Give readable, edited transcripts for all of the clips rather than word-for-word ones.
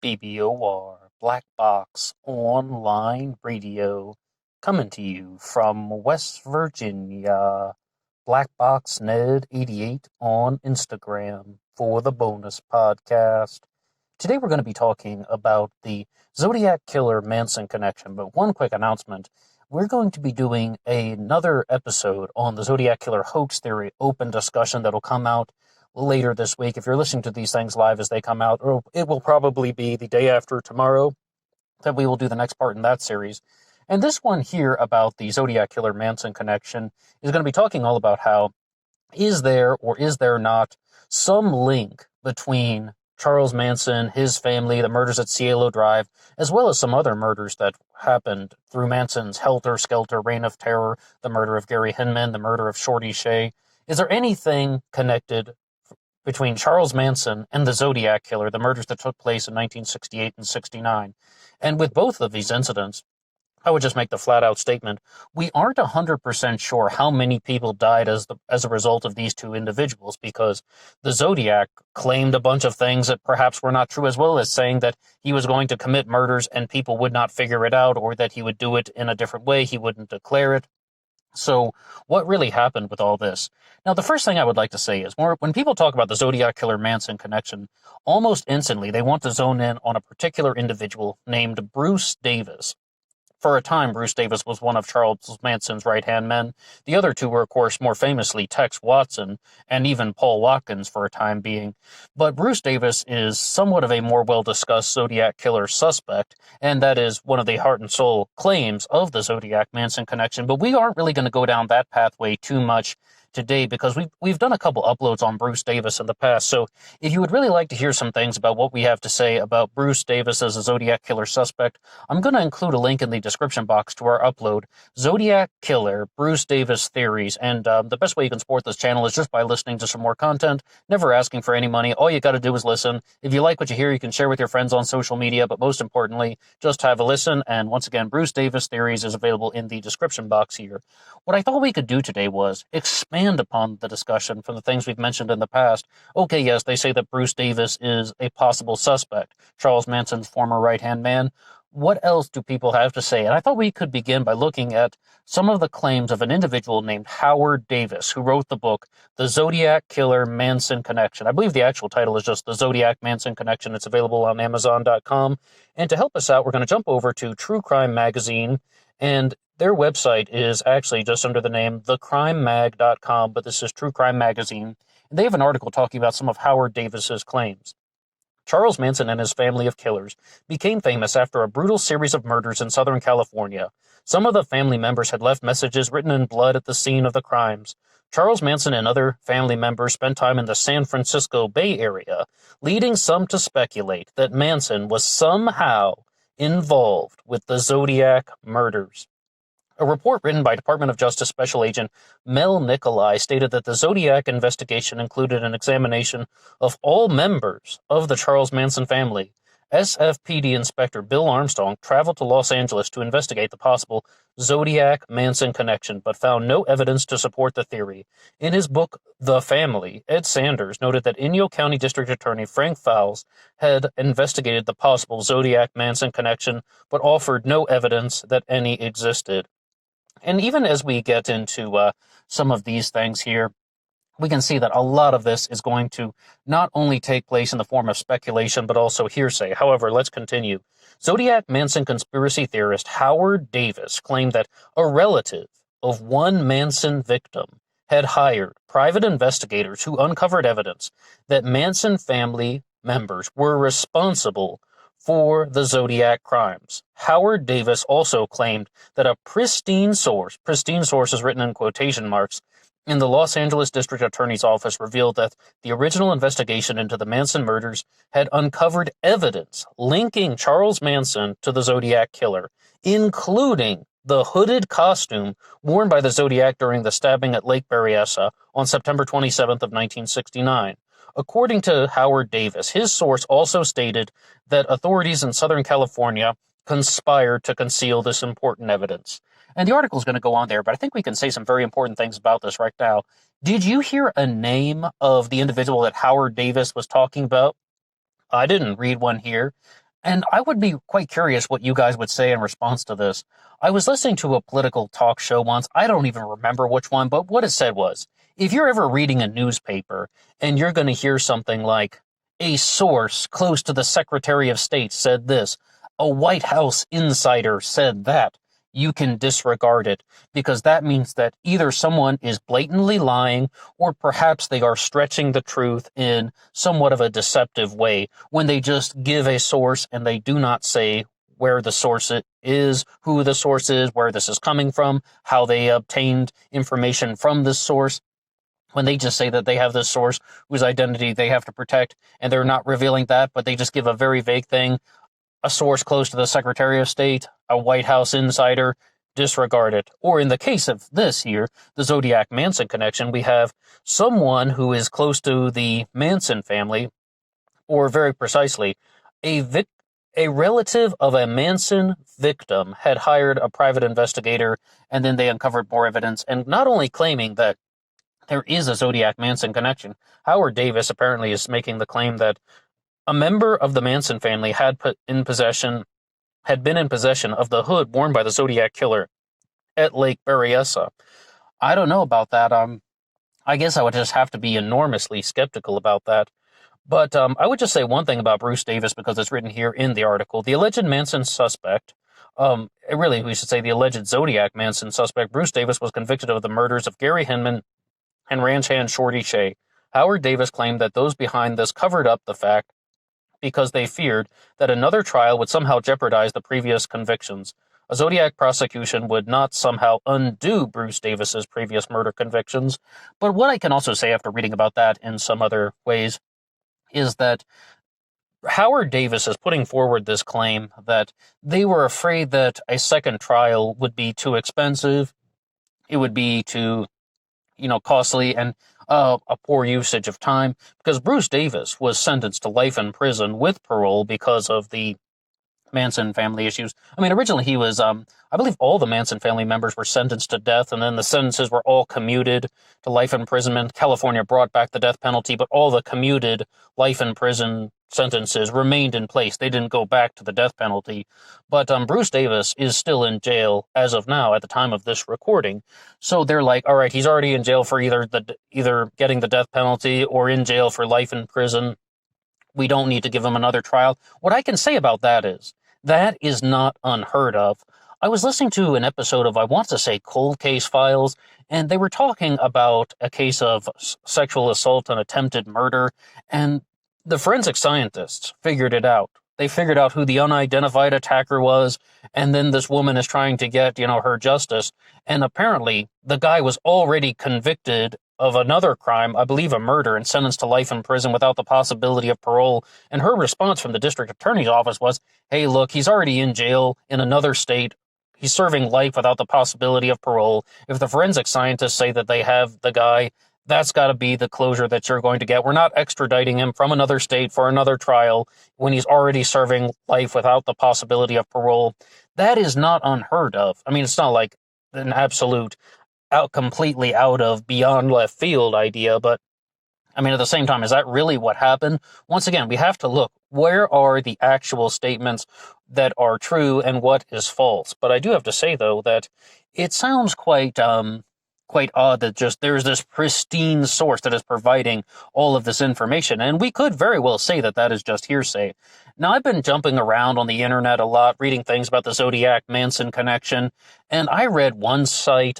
BBOR, Black Box Online Radio, coming to you from West Virginia. Black Box Ned 88 on Instagram for the bonus podcast. Today we're going to be talking about the Zodiac Killer Manson connection, but one quick announcement. We're going to be doing another episode on the Zodiac Killer hoax theory open discussion that'll come out later this week. If you're listening to these things live as they come out, or it will probably be the day after tomorrow that we will do the next part in that series. And this one here about the Zodiac Killer Manson connection is going to be talking all about how is there or is there not some link between Charles Manson, his family, the murders at Cielo Drive, as well as some other murders that happened through Manson's helter-skelter reign of terror, the murder of Gary Hinman, the murder of Shorty Shea. Is there anything connected between Charles Manson and the Zodiac Killer, the murders that took place in 1968 and 69? And with both of these incidents, I would just make the flat-out statement, we aren't 100% sure how many people died as a result of these two individuals, because the Zodiac claimed a bunch of things that perhaps were not true, as well as saying that he was going to commit murders and people would not figure it out, or that he would do it in a different way, he wouldn't declare it. So what really happened with all this? Now, the first thing I would like to say is, when people talk about the Zodiac Killer Manson connection, almost instantly they want to zone in on a particular individual named Bruce Davis. For a time, Bruce Davis was one of Charles Manson's right-hand men. The other two were, of course, more famously Tex Watson and even Paul Watkins for a time being. But Bruce Davis is somewhat of a more well-discussed Zodiac Killer suspect, and that is one of the heart and soul claims of the Zodiac Manson connection. But we aren't really going to go down that pathway too much today, because we've done a couple uploads on Bruce Davis in the past. So if you would really like to hear some things about what we have to say about Bruce Davis as a Zodiac Killer suspect, I'm going to include a link in the description box to our upload, Zodiac Killer Bruce Davis Theories. And the best way you can support this channel is just by listening to some more content, never asking for any money. All you got to do is listen. If you like what you hear, you can share with your friends on social media, but most importantly, just have a listen. And once again, Bruce Davis Theories is available in the description box here. What I thought we could do today was expand upon the discussion from the things we've mentioned in the past. Okay, yes, they say that Bruce Davis is a possible suspect, Charles Manson's former right-hand man. What else do people have to say? And I thought we could begin by looking at some of the claims of an individual named Howard Davis, who wrote the book, The Zodiac Killer Manson Connection. I believe the actual title is just The Zodiac Manson Connection. It's available on Amazon.com. And to help us out, we're going to jump over to True Crime Magazine, and their website is actually just under the name thecrimemag.com, but this is True Crime Magazine. And they have an article talking about some of Howard Davis's claims. Charles Manson and his family of killers became famous after a brutal series of murders in Southern California. Some of the family members had left messages written in blood at the scene of the crimes. Charles Manson and other family members spent time in the San Francisco Bay Area, leading some to speculate that Manson was somehow involved with the Zodiac murders. A report written by Department of Justice Special Agent Mel Nicolai stated that the Zodiac investigation included an examination of all members of the Charles Manson family. SFPD Inspector Bill Armstrong traveled to Los Angeles to investigate the possible Zodiac-Manson connection, but found no evidence to support the theory. In his book, The Family, Ed Sanders noted that Inyo County District Attorney Frank Fowles had investigated the possible Zodiac-Manson connection, but offered no evidence that any existed. And even as we get into some of these things here, we can see that a lot of this is going to not only take place in the form of speculation, but also hearsay. However, let's continue. Zodiac Manson conspiracy theorist Howard Davis claimed that a relative of one Manson victim had hired private investigators who uncovered evidence that Manson family members were responsible for the Zodiac crimes. Howard Davis also claimed that a pristine source is written in quotation marks, in the Los Angeles District Attorney's Office revealed that the original investigation into the Manson murders had uncovered evidence linking Charles Manson to the Zodiac Killer, including the hooded costume worn by the Zodiac during the stabbing at Lake Berryessa on September 27th of 1969. According to Howard Davis, his source also stated that authorities in Southern California conspired to conceal this important evidence. And the article is going to go on there, but I think we can say some very important things about this right now. Did you hear a name of the individual that Howard Davis was talking about? I didn't read one here. And I would be quite curious what you guys would say in response to this. I was listening to a political talk show once. I don't even remember which one, but what it said was, if you're ever reading a newspaper and you're going to hear something like, a source close to the Secretary of State said this, a White House insider said that, you can disregard it, because that means that either someone is blatantly lying or perhaps they are stretching the truth in somewhat of a deceptive way when they just give a source and they do not say where the source is, who the source is, where this is coming from, how they obtained information from this source. When they just say that they have this source whose identity they have to protect and they're not revealing that, but they just give a very vague thing, a source close to the Secretary of State, a White House insider, disregard it. Or in the case of this here, the Zodiac Manson connection, we have someone who is close to the Manson family, or very precisely, a relative of a Manson victim had hired a private investigator, and then they uncovered more evidence, and not only claiming that there is a Zodiac Manson connection, Howard Davis apparently is making the claim that a member of the Manson family had been in possession of the hood worn by the Zodiac killer at Lake Berryessa. I don't know about that. I guess I would just have to be enormously skeptical about that. But I would just say one thing about Bruce Davis, because it's written here in the article. The alleged Manson suspect, really we should say the alleged Zodiac Manson suspect, Bruce Davis, was convicted of the murders of Gary Hinman and ranch hand Shorty Shea. Howard Davis claimed that those behind this covered up the fact because they feared that another trial would somehow jeopardize the previous convictions. A Zodiac prosecution would not somehow undo Bruce Davis's previous murder convictions. But what I can also say after reading about that in some other ways is that Howard Davis is putting forward this claim that they were afraid that a second trial would be too expensive, it would be too, costly, and a poor usage of time, because Bruce Davis was sentenced to life in prison with parole because of the Manson family issues. I mean, originally he was, I believe all the Manson family members were sentenced to death, and then the sentences were all commuted to life imprisonment. California brought back the death penalty, but all the commuted life in prison sentences remained in place. They didn't go back to the death penalty. But Bruce Davis is still in jail as of now at the time of this recording. So they're like, all right, he's already in jail for either getting the death penalty or in jail for life in prison. We don't need to give him another trial. What I can say about that is not unheard of. I was listening to an episode of, I want to say, Cold Case Files, and they were talking about a case of sexual assault and attempted murder, and the forensic scientists figured it out. They figured out who the unidentified attacker was, and then this woman is trying to get, her justice, and apparently the guy was already convicted of another crime, I believe a murder, and sentenced to life in prison without the possibility of parole. And her response from the district attorney's office was, hey, look, he's already in jail in another state. He's serving life without the possibility of parole. If the forensic scientists say that they have the guy, that's got to be the closure that you're going to get. We're not extraditing him from another state for another trial when he's already serving life without the possibility of parole. That is not unheard of. I mean, it's not like an absolute completely out of beyond left field idea, but I mean, at the same time, is that really what happened? Once again, we have to look, where are the actual statements that are true and what is false? But I do have to say, though, that it sounds quite odd that just there's this pristine source that is providing all of this information, and we could very well say that that is just hearsay. Now, I've been jumping around on the internet a lot, reading things about the Zodiac Manson connection, and I read one site,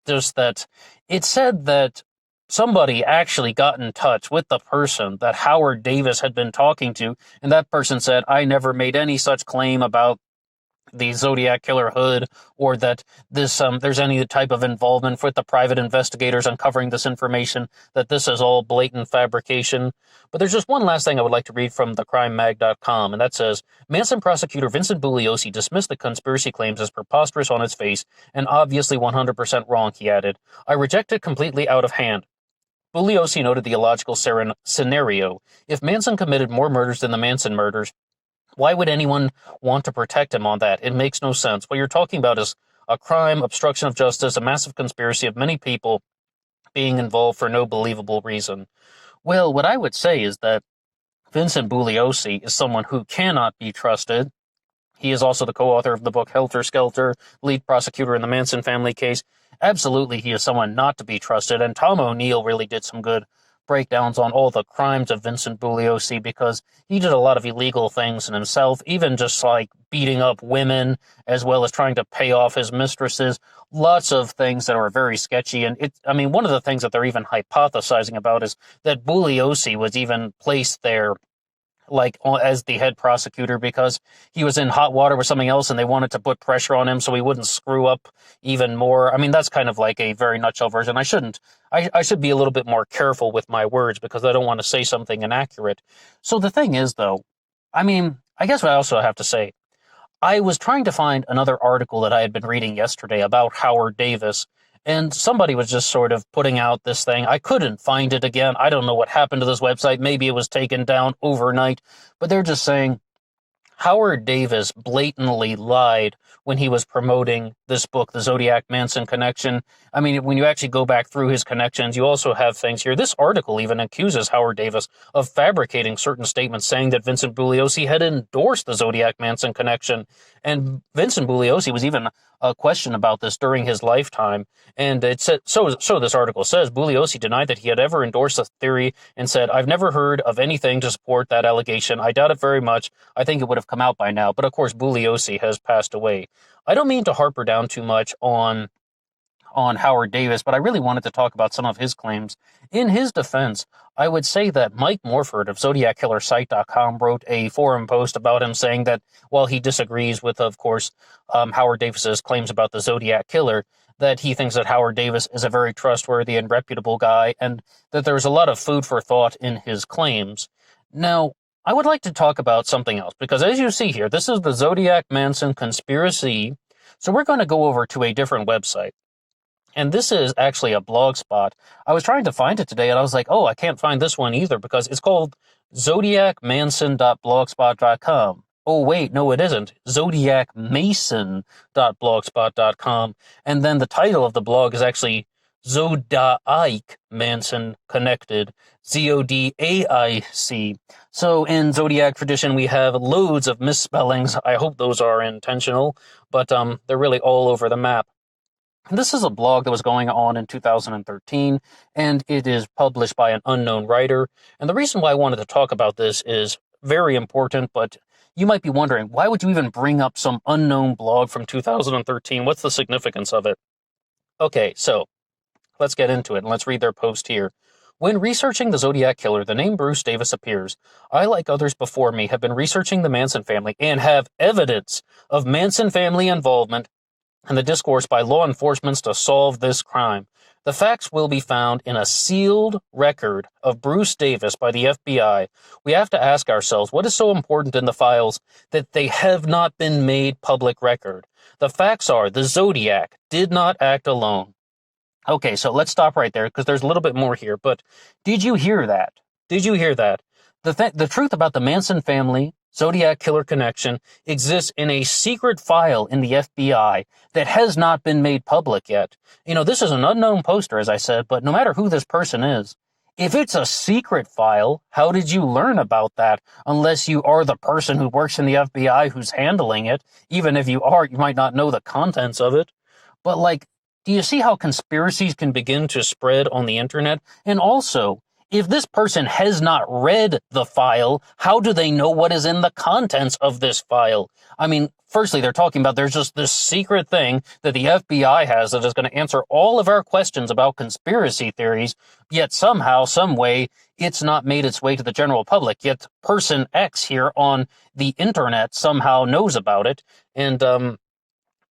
just that it said that somebody actually got in touch with the person that Howard Davis had been talking to, and that person said, I never made any such claim about the Zodiac Killer hood, or that this there's any type of involvement with the private investigators uncovering this information, that this is all blatant fabrication. But there's just one last thing I would like to read from thecrimemag.com, and that says, Manson prosecutor Vincent Bugliosi dismissed the conspiracy claims as preposterous on its face and obviously 100% wrong, he added. I reject it completely out of hand. Bugliosi noted the illogical scenario. If Manson committed more murders than the Manson murders, why would anyone want to protect him on that? It makes no sense. What you're talking about is a crime, obstruction of justice, a massive conspiracy of many people being involved for no believable reason. Well, what I would say is that Vincent Bugliosi is someone who cannot be trusted. He is also the co-author of the book Helter Skelter, lead prosecutor in the Manson family case. Absolutely, he is someone not to be trusted, and Tom O'Neill really did some good breakdowns on all the crimes of Vincent Bugliosi, because he did a lot of illegal things in himself, even just like beating up women, as well as trying to pay off his mistresses. Lots of things that are very sketchy, and one of the things that they're even hypothesizing about is that Bugliosi was even placed there like as the head prosecutor because he was in hot water with something else and they wanted to put pressure on him so he wouldn't screw up even more. I mean, that's kind of like a very nutshell version. I should be a little bit more careful with my words because I don't want to say something inaccurate. So the thing is, though, I guess what I also have to say, I was trying to find another article that I had been reading yesterday about Howard Davis, and somebody was just sort of putting out this thing. I couldn't find it again. I don't know what happened to this website. Maybe it was taken down overnight, but they're just saying Howard Davis blatantly lied when he was promoting this book, The Zodiac Manson Connection. I mean, when you actually go back through his connections, you also have things here. This article even accuses Howard Davis of fabricating certain statements saying that Vincent Bugliosi had endorsed the Zodiac Manson Connection. And Vincent Bugliosi was even questioned about this during his lifetime. And it said, so this article says, Bugliosi denied that he had ever endorsed the theory and said, "I've never heard of anything to support that allegation. I doubt it very much. I think it would have come out by now." But of course, Bugliosi has passed away. I don't mean to harper down too much on Howard Davis, but I really wanted to talk about some of his claims. In his defense, I would say that Mike Morford of ZodiacKillerSite.com wrote a forum post about him saying that while he disagrees with, of course, Howard Davis's claims about the Zodiac Killer, that he thinks that Howard Davis is a very trustworthy and reputable guy, and that there's a lot of food for thought in his claims. Now, I would like to talk about something else, because as you see here, this is the Zodiac Manson ConspiraZ, so we're going to go over to a different website. And this is actually a blog spot. I was trying to find it today, and I was like, oh, I can't find this one either, because it's called zodiacmanson.blogspot.com. Oh, wait, no, it isn't. zodiacmason.blogspot.com. And then the title of the blog is actually Zodiac Manson Connected, Zodiac. So in Zodiac tradition, we have loads of misspellings. I hope those are intentional, but they're really all over the map. This is a blog that was going on in 2013, and it is published by an unknown writer. And the reason why I wanted to talk about this is very important, but you might be wondering, why would you even bring up some unknown blog from 2013? What's the significance of it? Okay, so let's get into it, and let's read their post here. When researching the Zodiac Killer, the name Bruce Davis appears. I, like others before me, have been researching the Manson family and have evidence of Manson family involvement and the discourse by law enforcement to solve this crime. The facts will be found in a sealed record of Bruce Davis by the FBI. We have to ask ourselves, what is so important in the files that they have not been made public record? The facts are, the Zodiac did not act alone. Okay, so let's stop right there, because there's a little bit more here, but did you hear that? Did you hear that? The truth about the Manson family Zodiac Killer connection exists in a secret file in the FBI that has not been made public yet. You know, this is an unknown poster, as I said, but no matter who this person is, if it's a secret file, how did you learn about that? Unless you are the person who works in the FBI who's handling it. Even if you are, you might not know the contents of it. But, like, do you see how conspiracies can begin to spread on the internet? And also, if this person has not read the file, how do they know what is in the contents of this file? I mean, firstly, they're talking about there's just this secret thing that the FBI has that is going to answer all of our questions about conspiracy theories, yet somehow, some way, it's not made its way to the general public. Yet person X here on the internet somehow knows about it, and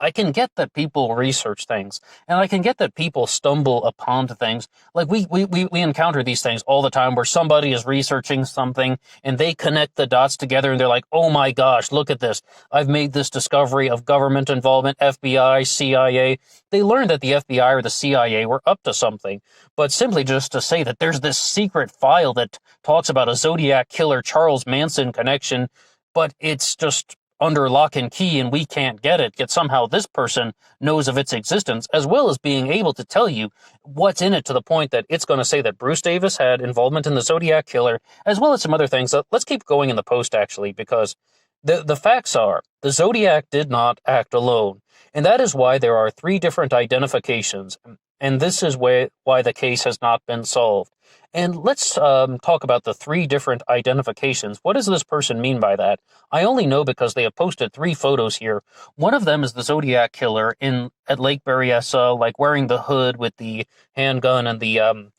I can get that people research things, and I can get that people stumble upon things. Like, we encounter these things all the time where somebody is researching something, and they connect the dots together, and they're like, oh my gosh, look at this. I've made this discovery of government involvement, FBI, CIA. They learned that the FBI or the CIA were up to something. But simply just to say that there's this secret file that talks about a Zodiac Killer Charles Manson connection, but it's just under lock and key and we can't get it, yet somehow this person knows of its existence, as well as being able to tell you what's in it to the point that it's going to say that Bruce Davis had involvement in the Zodiac Killer, as well as some other things. Let's keep going in the post, actually, because the facts are the Zodiac did not act alone. And that is why there are 3 different identifications. And this is why the case has not been solved. And let's talk about the 3 different identifications. What does this person mean by that? I only know because they have posted 3 photos here. One of them is the Zodiac Killer at Lake Berryessa, like wearing the hood with the handgun and the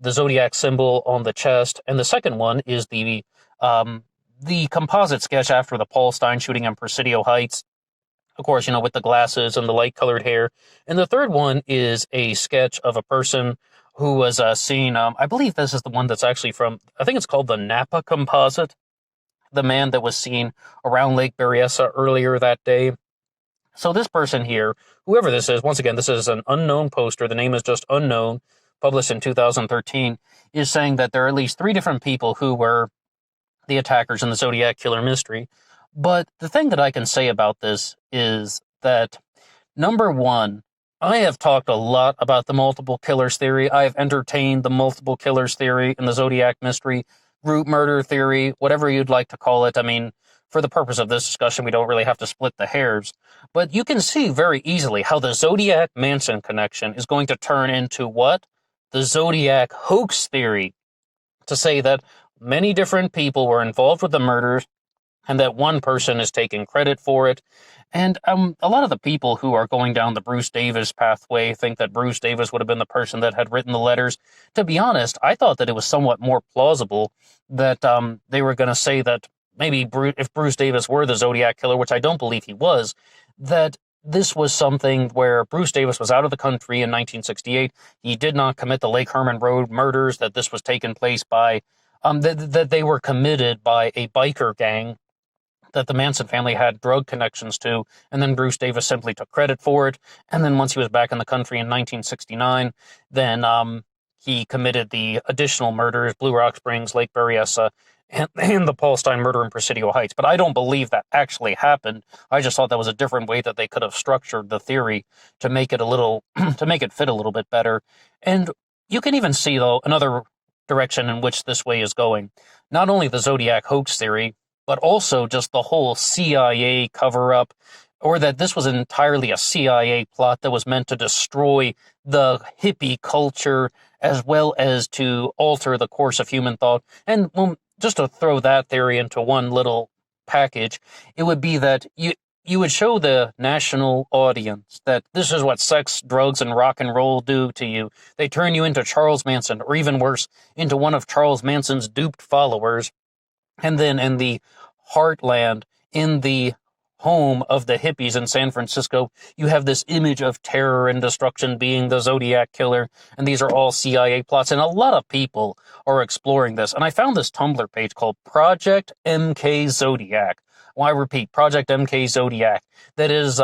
Zodiac symbol on the chest. And the second one is the composite sketch after the Paul Stein shooting in Presidio Heights. Of course, with the glasses and the light-colored hair. And the third one is a sketch of a person who was seen, I believe this is the one that's actually from, I think it's called the Napa composite, the man that was seen around Lake Berryessa earlier that day. So this person here, whoever this is, once again, this is an unknown poster, the name is just unknown, published in 2013, is saying that there are at least 3 different people who were the attackers in the Zodiac Killer mystery. But the thing that I can say about this is that, number one, I have talked a lot about the multiple killers theory. I have entertained the multiple killers theory and the Zodiac mystery, group murder theory, whatever you'd like to call it. I mean, for the purpose of this discussion, we don't really have to split the hairs. But you can see very easily how the Zodiac-Manson connection is going to turn into what? The Zodiac hoax theory. To say that many different people were involved with the murders, and that one person is taking credit for it. And a lot of the people who are going down the Bruce Davis pathway think that Bruce Davis would have been the person that had written the letters. To be honest, I thought that it was somewhat more plausible that they were going to say that maybe if Bruce Davis were the Zodiac Killer, which I don't believe he was, that this was something where Bruce Davis was out of the country in 1968. He did not commit the Lake Herman Road murders, that this was taken place by, that they were committed by a biker gang that the Manson family had drug connections to, and then Bruce Davis simply took credit for it. And then once he was back in the country in 1969, then he committed the additional murders, Blue Rock Springs, Lake Berryessa, and the Paul Stein murder in Presidio Heights. But I don't believe that actually happened. I just thought that was a different way that they could have structured the theory to make it to make it fit a little bit better. And you can even see, though, another direction in which this way is going. Not only the Zodiac hoax theory, but also just the whole CIA cover-up, or that this was entirely a CIA plot that was meant to destroy the hippie culture as well as to alter the course of human thought. And just to throw that theory into one little package, it would be that you would show the national audience that this is what sex, drugs, and rock and roll do to you. They turn you into Charles Manson, or even worse, into one of Charles Manson's duped followers. And then in the heartland, in the home of the hippies in San Francisco, you have this image of terror and destruction being the Zodiac Killer, and these are all CIA plots, and a lot of people are exploring this. And I found this Tumblr page called Project MK Zodiac. Well, I repeat, Project MK Zodiac, that is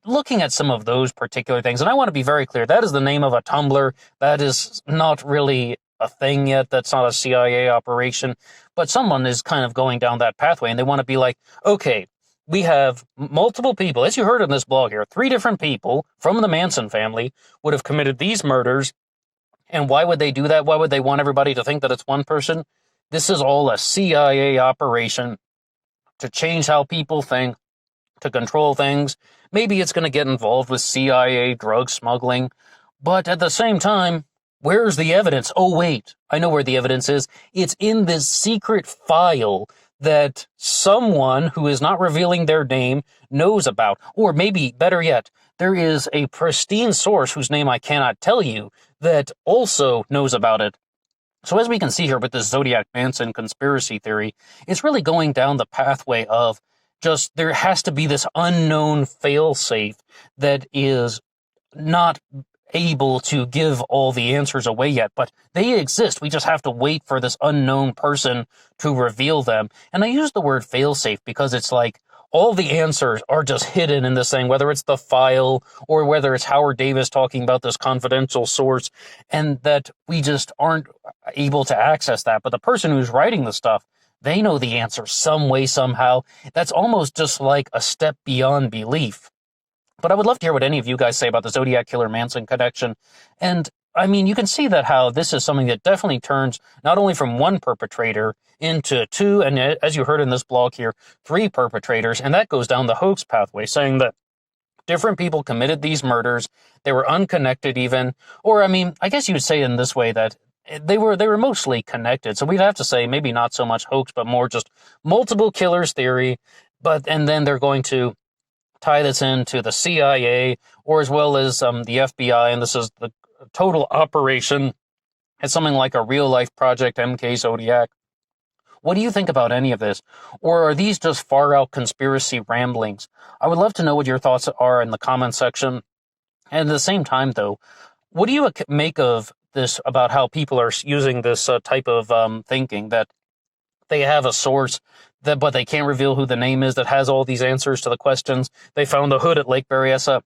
looking at some of those particular things. And I want to be very clear, that is the name of a Tumblr. That is not really a thing yet. That's not a CIA operation. But someone is kind of going down that pathway, and they want to be like, okay, we have multiple people, as you heard in this blog here, 3 different people from the Manson family would have committed these murders. And why would they do that? Why would they want everybody to think that it's one person? This is all a CIA operation to change how people think, to control things. Maybe it's going to get involved with CIA drug smuggling. But at the same time, where's the evidence? Oh, wait, I know where the evidence is. It's in this secret file that someone who is not revealing their name knows about. Or maybe, better yet, there is a pristine source whose name I cannot tell you that also knows about it. So as we can see here with this Zodiac Manson conspiracy theory, it's really going down the pathway of just there has to be this unknown failsafe that is not able to give all the answers away yet, but they exist. We just have to wait for this unknown person to reveal them. And I use the word failsafe because it's like all the answers are just hidden in this thing, whether it's the file or whether it's Howard Davis talking about this confidential source, and that we just aren't able to access that. But the person who's writing the stuff They know the answer some way, somehow. That's almost just like a step beyond belief. But I would love to hear what any of you guys say about the Zodiac Killer Manson connection. And I mean, you can see that how this is something that definitely turns not only from one perpetrator into two, and as you heard in this blog here, three perpetrators, and that goes down the hoax pathway, saying that different people committed these murders. They were unconnected even, or I mean, I guess you would say in this way that they were mostly connected. So we'd have to say maybe not so much hoax, but more just multiple killers theory. And then they're going to tie this into the CIA or as well as the FBI, and this is the total operation. It's something like a real life Project MK Zodiac. What do you think about any of this? Or are these just far out conspiracy ramblings? I would love to know what your thoughts are in the comment section. And at the same time, though, what do you make of this about how people are using this type of thinking that they have a source that, but they can't reveal who the name is that has all these answers to the questions? They found a hood at Lake Berryessa.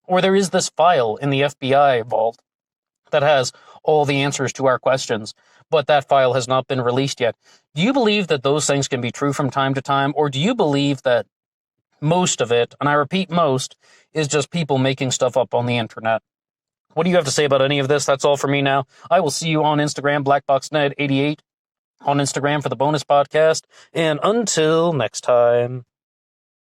Or there is this file in the FBI vault that has all the answers to our questions, but that file has not been released yet. Do you believe that those things can be true from time to time, or do you believe that most of it, and I repeat most, is just people making stuff up on the internet? What do you have to say about any of this? That's all for me now. I will see you on Instagram, BlackBoxNed88, on Instagram for the bonus podcast, and until next time.